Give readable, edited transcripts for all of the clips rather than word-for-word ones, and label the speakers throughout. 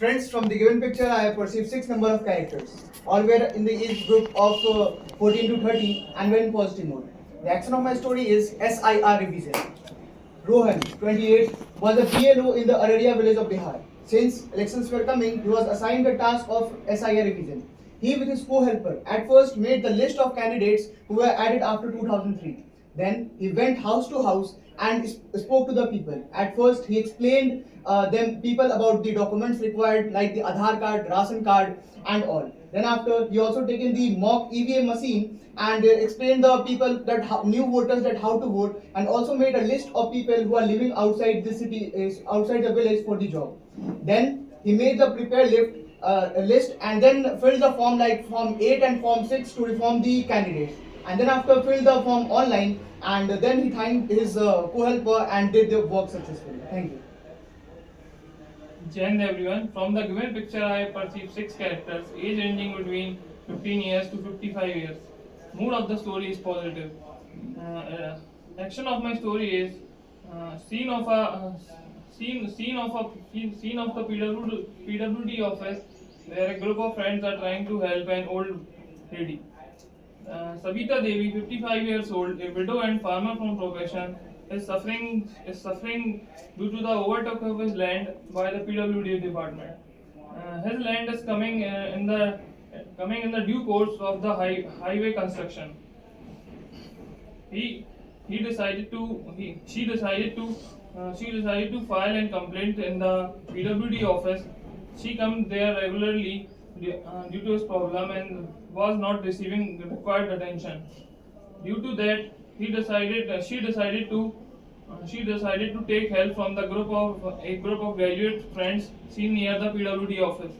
Speaker 1: Friends, from the given picture, I have perceived six number of characters. All were in the age group of 14 to 30 and were in positive mode. The action of my story is SIR revision. Rohan, 28, was a PLO in the Araria village of Bihar. Since elections were coming, he was assigned the task of SIR revision. He, with his co-helper, at first made the list of candidates who were added after 2003. Then he went house to house and spoke to the people. At first, he explained them people about the documents required, like the Aadhaar card, ration card, and all. Then after, he also taken the mock EVM machine and explained the people that new voters that how to vote, and also made a list of people who are living outside the city, outside the village for the job. Then he made the prepare list and then filled the form like form 8 and form 6 to reform the candidates, and then after filled the form online, and then he thanked his co-helper and did the work successfully. Thank you.
Speaker 2: Jai Hind everyone. From the given picture, I have perceived six characters, age ranging between 15 years to 55 years. Mood of the story is positive. Action of my story is scene of the PWD office where a group of friends are trying to help an old lady. Sabita Devi, 55 years old, a widow and farmer from profession, is suffering due to the overtake of his land by the PWD department. His land is coming in the due course of the highway construction. She decided to file a complaint in the PWD office. She comes there regularly due to his problem and was not receiving required attention. Due to that, she decided to take help from a group of graduate friends seen near the PWD office.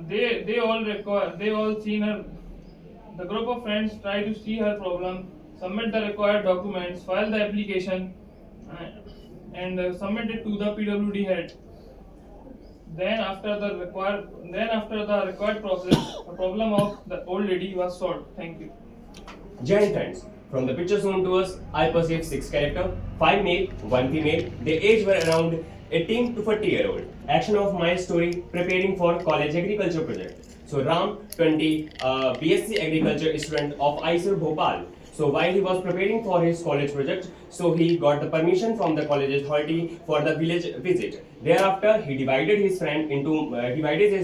Speaker 2: They all seen her. The group of friends try to see her problem, submit the required documents, file the application, and submit it to the PWD head. Then after the required process, the problem of the old lady was solved. Thank you.
Speaker 3: Giant friends. From the picture shown to us, I perceive six characters, 5 male, 1 female. Their age were around 18 to 40-year-old. Action of my story, preparing for college agriculture project. So Ram, 20, BSc agriculture student of ISR Bhopal. So while he was preparing for his college project, so he got the permission from the college authority for the village visit. Thereafter, he divided his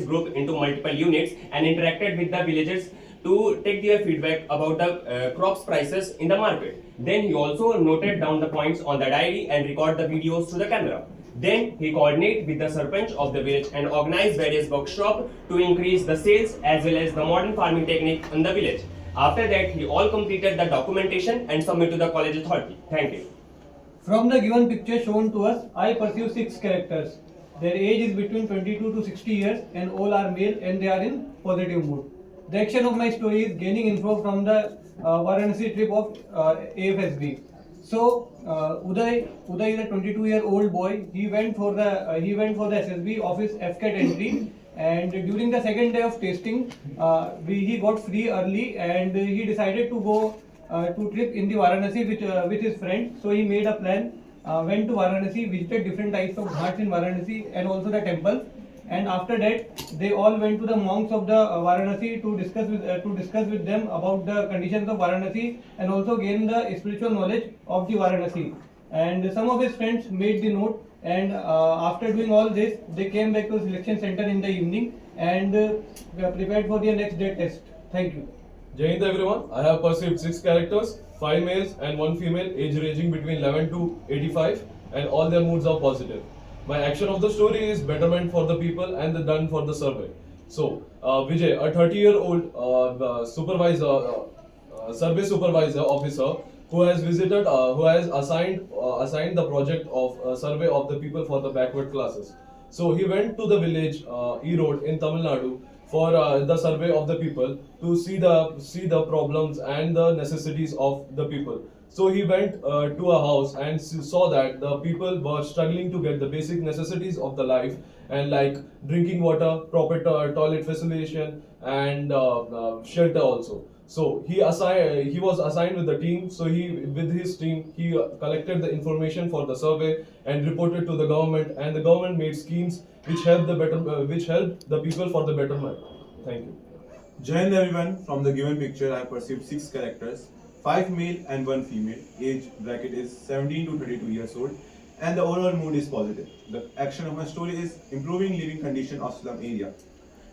Speaker 3: group into multiple units and interacted with the villagers to take their feedback about the crops prices in the market. Then he also noted down the points on the diary and record the videos to the camera. Then he coordinated with the Sarpanch of the village and organized various workshops to increase the sales as well as the modern farming technique in the village. After that, he all completed the documentation and submitted to the college authority. Thank you.
Speaker 4: From the given picture shown to us, I perceive six characters. Their age is between 22 to 60 years and all are male and they are in positive mood. The action of my story is gaining info from the Varanasi trip of AFSB. So Uday is a 22-year-old boy. He went for the SSB office FCAT entry, and during the second day of testing, he got free early and he decided to go to trip in the Varanasi with his friend. So he made a plan, went to Varanasi, visited different types of ghats in Varanasi and also the temple. And after that, they all went to the monks of the Varanasi to discuss with them about the conditions of Varanasi and also gain the spiritual knowledge of the Varanasi. And some of his friends made the note, and after doing all this, they came back to the selection center in the evening and prepared for their next day test. Thank you.
Speaker 5: Jai Hind everyone. I have perceived six characters, 5 males and 1 female, age ranging between 11 to 85, and all their moods are positive. My action of the story is betterment for the people and the done for the survey. So, Vijay, a 30-year-old survey supervisor officer who has assigned the project of survey of the people for the backward classes. So he went to the village E-Road in Tamil Nadu for the survey of the people to see the problems and the necessities of the people. So he went to a house and saw that the people were struggling to get the basic necessities of the life, and like drinking water, proper toilet facilitation, and shelter also. So he was assigned with the team. So with his team, he collected the information for the survey and reported to the government. And the government made schemes which helped the people for the betterment. Thank you.
Speaker 6: Join everyone. From the given picture, I have perceived 6 characters, 5 male and 1 female. Age bracket is 17 to 32 years old, and the overall mood is positive. The action of my story is improving living condition of slum area.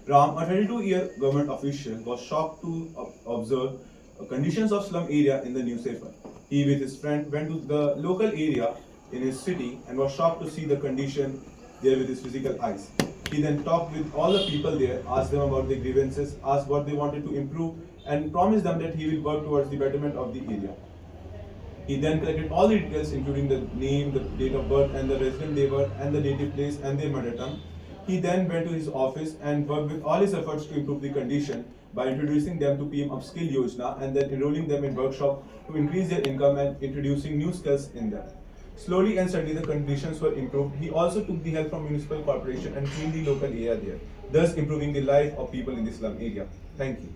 Speaker 6: Ram, a 22-year government official, was shocked to observe conditions of slum area in the newspaper. He, with his friend, went to the local area in his city and was shocked to see the condition there with his physical eyes. He then talked with all the people there, asked them about their grievances, asked what they wanted to improve, and promised them that he will work towards the betterment of the area. He then collected all the details, including the name, the date of birth, and the resident they were, and the native place and their mother tongue. He then went to his office and worked with all his efforts to improve the condition by introducing them to PM Upskill Yojana and then enrolling them in workshops to increase their income and introducing new skills in them. Slowly and steadily, the conditions were improved. He also took the help from municipal corporation and cleaned the local area there, thus improving the life of people in the slum area. Thank you.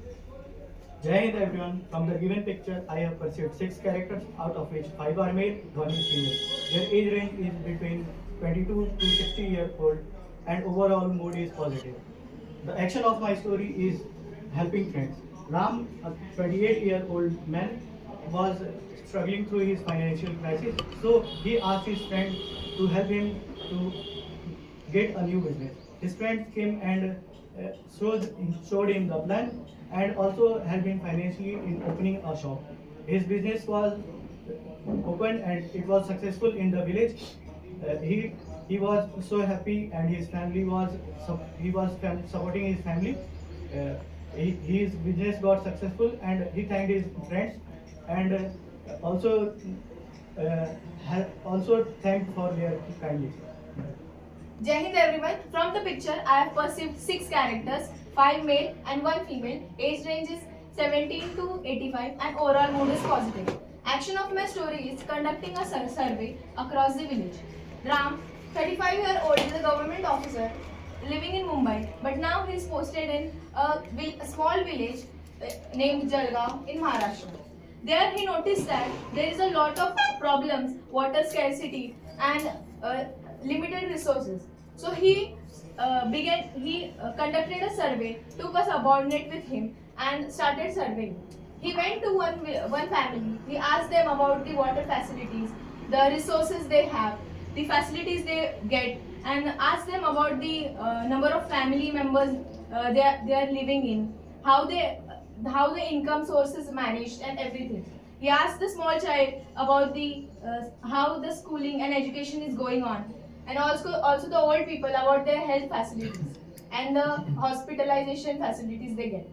Speaker 7: Jai Hind everyone. From the given picture, I have perceived 6 characters, out of which 5 are male, 1 is female. Their age range is between 22 to 60 years old, and overall mood is positive. The action of my story is helping friends. Ram, a 28-year-old man, was struggling through his financial crisis, so he asked his friend to help him to get a new business. His friend came and showed him the plan and also helped him financially in opening a shop. His business was opened and it was successful in the village. He was so happy, and his family was supporting his family. His business got successful, and he thanked his friends, and also thanked for their kindness.
Speaker 8: Jai Hind everyone. From the picture, I have perceived 6 characters, 5 male and 1 female. Age range is 17 to 85 and overall mood is positive. Action of my story is conducting a survey across the village. Ram, 35-year-old, is a government officer living in Mumbai, but now he is posted in a small village named Jalgaon in Maharashtra. There he noticed that there is a lot of problems, water scarcity and limited resources. So he conducted a survey, took a subordinate with him and started surveying. He went to one family. He asked them about the water facilities, the resources they have, the facilities they get, and asked them about the number of family members they are living in, how the income source is managed and everything. He asked the small child about the how the schooling and education is going on, and also the old people about their health facilities and the hospitalization facilities they get.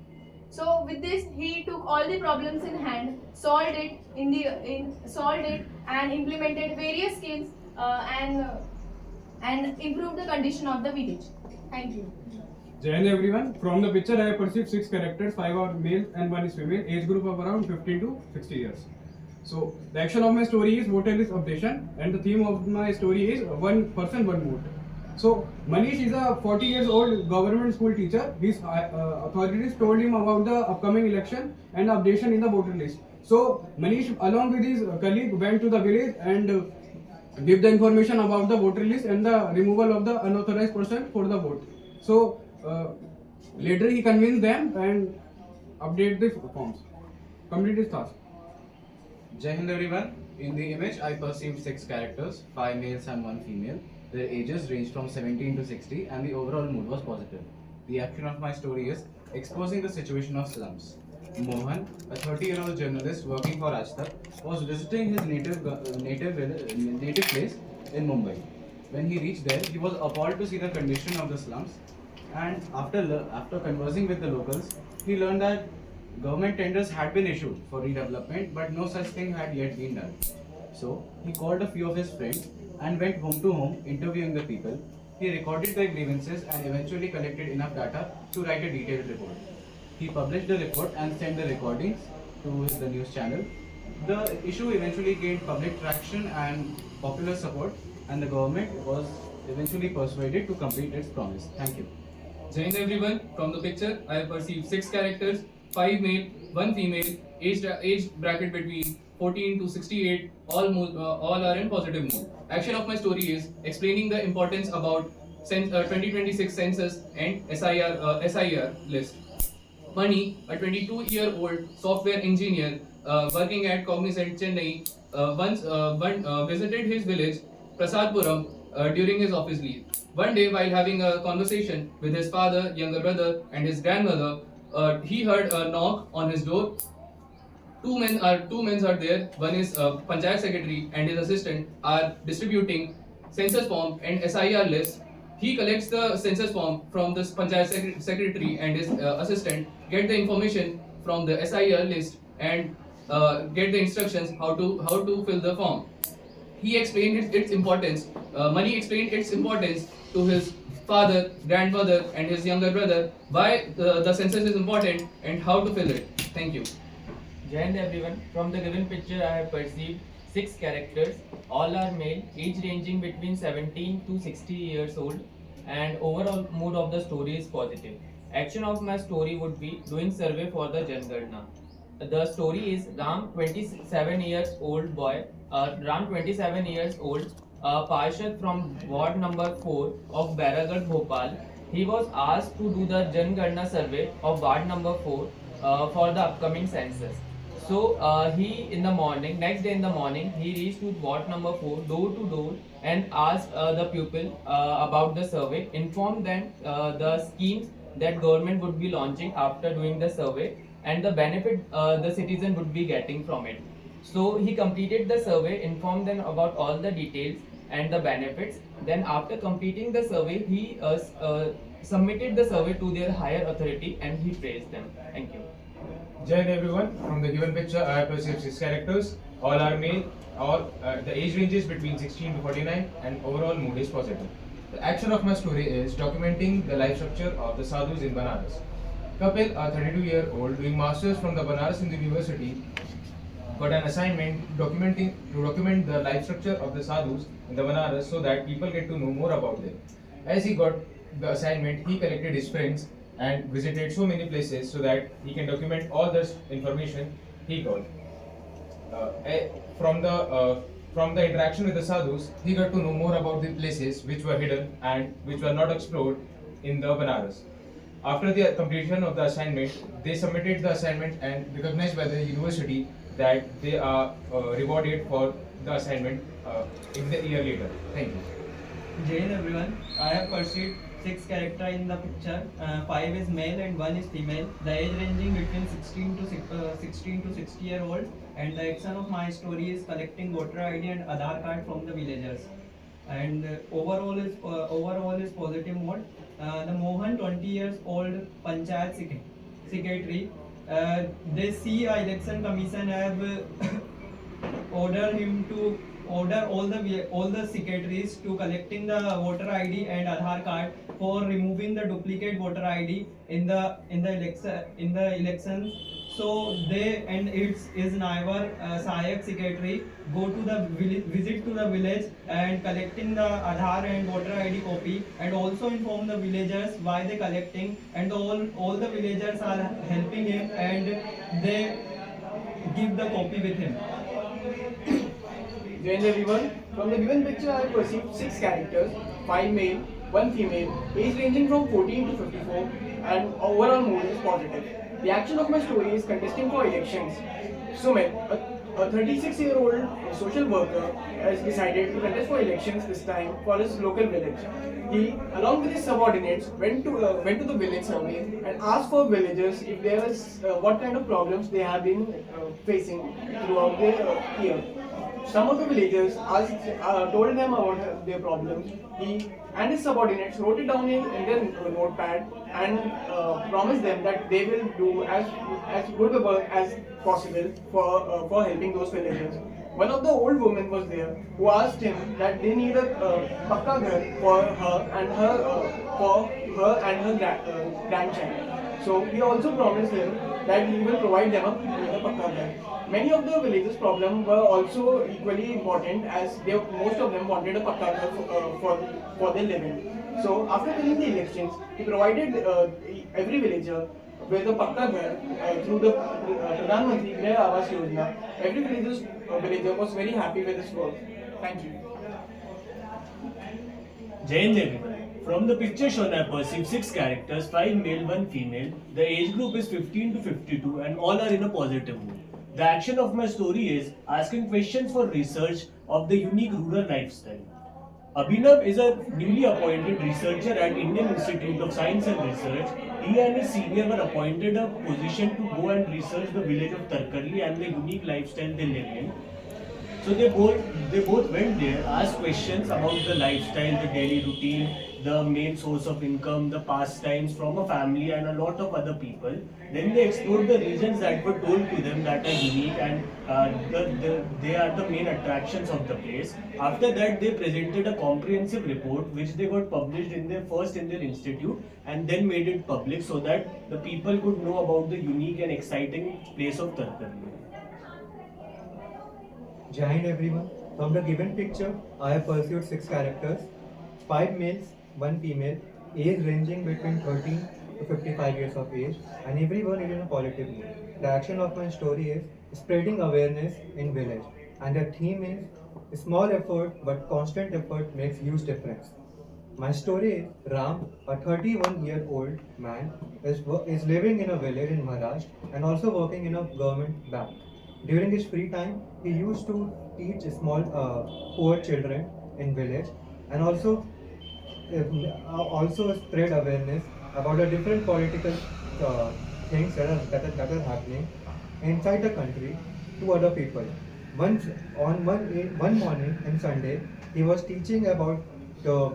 Speaker 8: So with this, he took all the problems in hand, solved it and implemented various schemes and improved the condition of the village. Thank you.
Speaker 9: Jai Hind everyone. From the picture, I have perceived 6 characters, 5 are male and 1 is female. Age group of around 15 to 60 years. So the action of my story is voter list updation, and the theme of my story is one person, one vote. So Manish is a 40 years old government school teacher. His authorities told him about the upcoming election and updation in the voter list. So Manish, along with his colleague, went to the village and give the information about the voter list and the removal of the unauthorized person for the vote. So later he convinced them and update the forms. Complete his task.
Speaker 10: Jai Hind everyone. In the image, I perceived 6 characters, 5 males and 1 female. Their ages ranged from 17 to 60 and the overall mood was positive. The action of my story is exposing the situation of slums. Mohan, a 30-year-old journalist working for Rajtak, was visiting his native place in Mumbai. When he reached there, he was appalled to see the condition of the slums, and after conversing with the locals, he learned that government tenders had been issued for redevelopment, but no such thing had yet been done. So he called a few of his friends and went home to home interviewing the people. He recorded their grievances and eventually collected enough data to write a detailed report. He published the report and sent the recordings to the news channel. The issue eventually gained public traction and popular support, and the government was eventually persuaded to complete its promise. Thank you.
Speaker 11: Jai Hind everyone. From the picture, I have perceived 6 characters,
Speaker 9: 5 male, 1 female, age bracket between 14 to 68, all are in positive mood. Action of my story is explaining the importance about 2026 census and SIR list. Money, a 22-year-old software engineer working at Cognizant Chennai, visited his village, Prasadpuram, during his office leave. One day, while having a conversation with his father, younger brother, and his grandmother, he heard a knock on his door. Two men are there. One is panchayat secretary and his assistant are distributing census form and SIR list. He collects the census form from the panchayat secretary and his assistant, get the information from the SIR list, and get the instructions how to fill the form. He explained its importance. Mani explained its importance to his father, grandmother, and his younger brother, why the census is important and how to fill it. Thank you.
Speaker 11: Jai Hind everyone. From the given picture, I have perceived 6 characters. All are male, age ranging between 17 to 60 years old, and overall mood of the story is positive. Action of my story would be doing survey for the Jangarna. The story is Ram, 27 years old boy, Ram 27 years old, Parshad from ward number 4 of Baragarh, Bhopal. He was asked to do the Jangarna survey of ward number 4 for the upcoming census. So next day in the morning, he reached to ward number 4, door to door, and asked the people about the survey, informed them the schemes that government would be launching after doing the survey and the benefit the citizen would be getting from it. So he completed the survey, informed them about all the details and the benefits. Then after completing the survey, he submitted the survey to their higher authority and he praised them. Thank you.
Speaker 12: Jai Hind everyone. From the given picture, I have perceived 6 characters. All are male. The age range is between 16 to 49, and overall mood is positive. The action of my story is documenting the life structure of the sadhus in Banaras. Couple, a 32-year-old doing masters from the Banaras Hindu University, got an assignment to document the life structure of the sadhus in the Banaras so that people get to know more about them. As he got the assignment, he collected his friends and visited so many places so that he can document all this information he got. From the interaction with the sadhus, he got to know more about the places which were hidden and which were not explored in the Banaras. After the completion of the assignment, they submitted the assignment and recognized by the university that they are rewarded for the assignment in the year later. Thank you.
Speaker 11: Jai Hind everyone. I have perceived 6 characters in the picture. 5 is male and 1 is female. The age ranging between 16 to 60 year old. And the action of my story is collecting voter ID and Aadhaar card from the villagers. And overall is positive mode. The Mohan, 20 years old, Panchayat secretary. They see election commission have order him to order all the secretaries to collecting the voter ID and Aadhaar card for removing the duplicate voter ID in the elections. So they and its is neighbor Sayak secretary go to the visit to the village and collecting the Aadhaar and voter ID copy, and also inform the villagers why they collecting, and all the villagers are helping him and they give the copy with him.
Speaker 1: Jai Hind everyone. From the given picture, I perceived 6 characters, 5 male, 1 female, age ranging from 14 to 54, and overall mood is positive. The action of my story is contesting for elections. Sumit, a 36-year-old social worker, has decided to contest for elections this time for his local village. He, along with his subordinates, went to the village survey and asked for villagers if there was what kind of problems they have been facing throughout the year. Some of the villagers told them about their problems. He and his subordinates wrote it down in their notepad and promised them that they will do as good a work as possible for helping those villagers. One of the old women was there who asked him that they need a pakka ghar for her and her grandchild. So he also promised them that he will provide them a pakka ghar. Many of the villagers' problems were also equally important, as most of them wanted a pakka ghar for their living. So after winning the elections, he provided every villager with the Pakka Ghar through the Pradhan Mantri Grah Awas Yojana. Every villager was very happy with this work. Thank you.
Speaker 13: Jai Hind everyone. From the picture shown, I perceive 6 characters, 5 male, 1 female. The age group is 15 to 52 and all are in a positive mood. The action of my story is asking questions for research of the unique rural lifestyle. Abhinav is a newly appointed researcher at Indian Institute of Science and Research. He and his senior were appointed a position to go and research the village of Tarkarli and the unique lifestyle they live in. So they both went there, asked questions about the lifestyle, the daily routine, the main source of income, the pastimes from a family and a lot of other people. Then they explored the regions that were told to them that are unique and they are the main attractions of the place. After that, they presented a comprehensive report which they got published in their institute and then made it public so that the people could know about the unique and exciting place of Tarkarli.
Speaker 7: Jai Hind everyone. From the given picture, I have pursued 6 characters, 5 males, 1 female, age ranging between 13 to 55 years of age, and everyone is in a positive mood. The action of my story is spreading awareness in village, and the theme is small effort but constant effort makes huge difference. My story is Ram, a 31-year-old man, is living in a village in Maharashtra and also working in a government bank. During his free time, he used to teach small poor children in village and also spread awareness about the different political things that are happening inside the country to other people. One morning in Sunday, he was teaching about the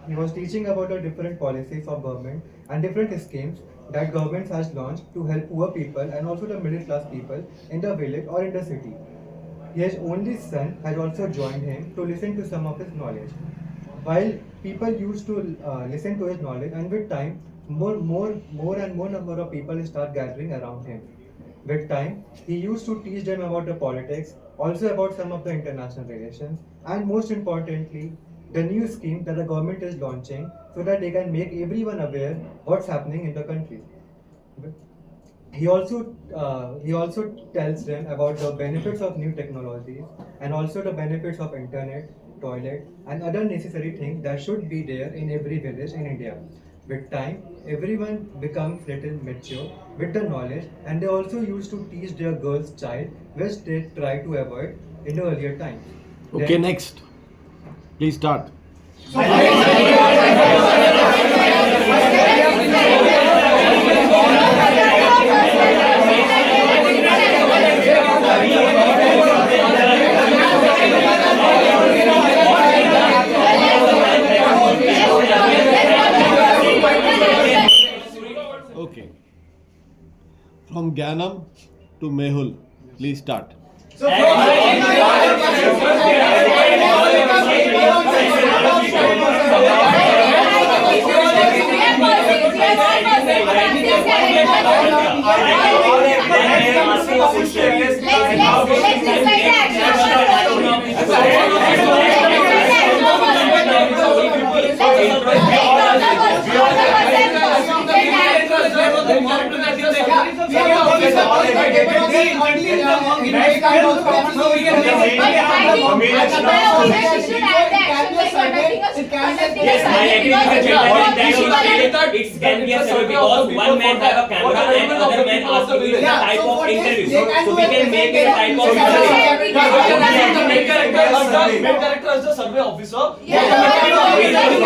Speaker 7: different policies of government and different schemes that government has launched to help poor people and also the middle class people in the village or in the city. His only son has also joined him to listen to some of his knowledge. While people used to listen to his knowledge, and with time, more and more number of people start gathering around him. With time, he used to teach them about the politics, also about some of the international relations, and most importantly, the new scheme that the government is launching so that they can make everyone aware what's happening in the country. He also tells them about the benefits of new technologies and also the benefits of internet, toilet, and other necessary things that should be there in every village in India. With time, everyone becomes little mature with the knowledge, and they also used to teach their girls' child, which they try to avoid in the earlier times.
Speaker 14: Okay, next. Please start. Okay. From Ganam to Mehul, please start.
Speaker 3: It can be a survey because one man have a camera and other man asking you the type of interview. So we can make it a type of interview.
Speaker 5: Main character is the survey officer.